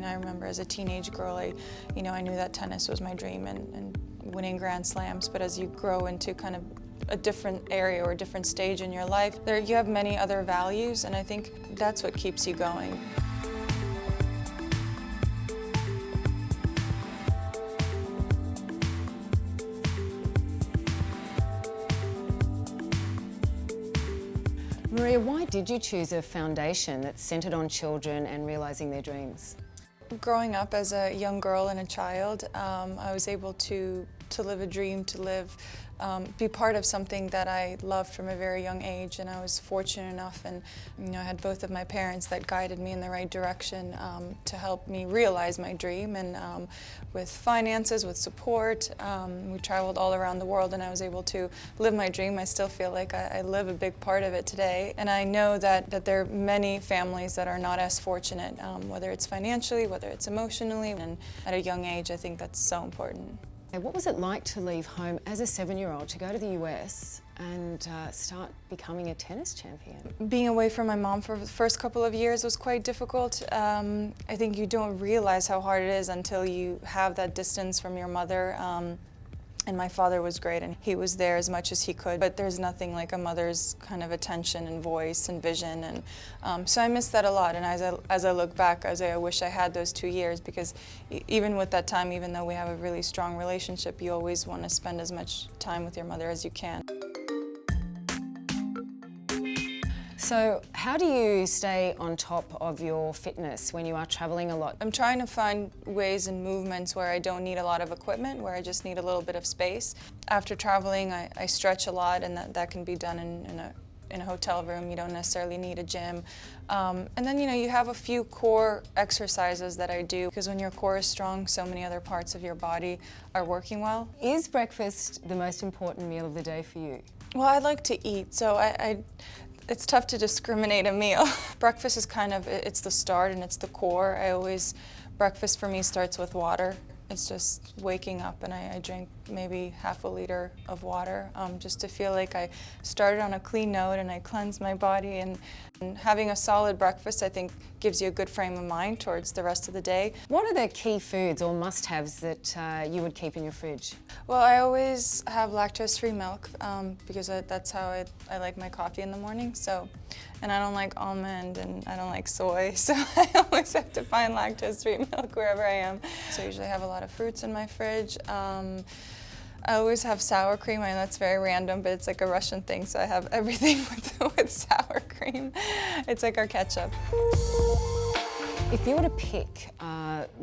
mean, I remember as a teenage girl, I knew that tennis was my dream and winning Grand Slams, but as you grow into kind of a different area or a different stage in your life, you have many other values, and I think that's what keeps you going. Maria, why did you choose a foundation that's centred on children and realising their dreams? Growing up as a young girl and a child, I was able to live a dream, to be part of something that I loved from a very young age, and I was fortunate enough, and I had both of my parents that guided me in the right direction to help me realize my dream, and with finances, with support, we traveled all around the world, and I was able to live my dream. I still feel like I live a big part of it today, and I know that there are many families that are not as fortunate, whether it's financially, whether it's emotionally, and at a young age, I think that's so important. What was it like to leave home as a 7-year-old to go to the US and start becoming a tennis champion? Being away from my mom for the first couple of years was quite difficult. I think you don't realize how hard it is until you have that distance from your mother. And my father was great, and he was there as much as he could, but there's nothing like a mother's kind of attention and voice and vision, and so I miss that a lot. And as I look back, I wish I had those 2 years, because even with that time, even though we have a really strong relationship, you always want to spend as much time with your mother as you can. So how do you stay on top of your fitness when you are travelling a lot? I'm trying to find ways and movements where I don't need a lot of equipment, where I just need a little bit of space. After traveling, I stretch a lot, and that can be done in a hotel room. You don't necessarily need a gym. And then, you have a few core exercises that I do, because when your core is strong, so many other parts of your body are working well. Is breakfast the most important meal of the day for you? Well, I like to eat, so it's tough to discriminate a meal. Breakfast is it's the start and it's the core. Breakfast for me starts with water. It's just waking up, and I drink maybe half a liter of water, just to feel like I started on a clean note and I cleansed my body. And having a solid breakfast, I think, gives you a good frame of mind towards the rest of the day. What are the key foods or must-haves that you would keep in your fridge? Well, I always have lactose-free milk, because that's how I like my coffee in the morning. And I don't like almond and I don't like soy, so I always have to find lactose-free milk wherever I am. So I usually have a lot of fruits in my fridge. I always have sour cream. I know that's very random, but it's like a Russian thing, so I have everything with sour cream. It's like our ketchup. If you were to pick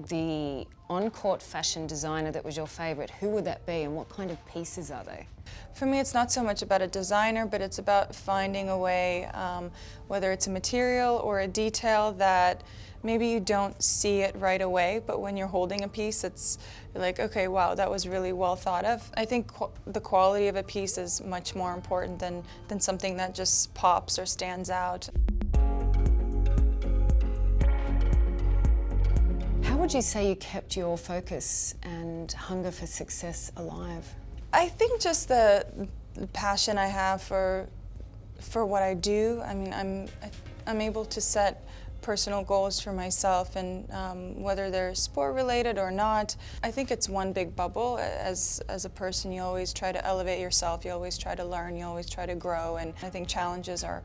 the on-court fashion designer that was your favourite, who would that be, and what kind of pieces are they? For me, it's not so much about a designer, but it's about finding a way, whether it's a material or a detail that maybe you don't see it right away, but when you're holding a piece, you're like, okay, wow, that was really well thought of. I think the quality of a piece is much more important than something that just pops or stands out. How would you say you kept your focus and hunger for success alive? I think just the passion I have for what I do. I mean, I'm able to set personal goals for myself, and whether they're sport related or not, I think it's one big bubble. As a person, you always try to elevate yourself, you always try to learn, you always try to grow, and I think challenges are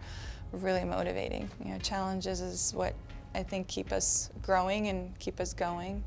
really motivating. Challenges is what I think keep us growing and keep us going.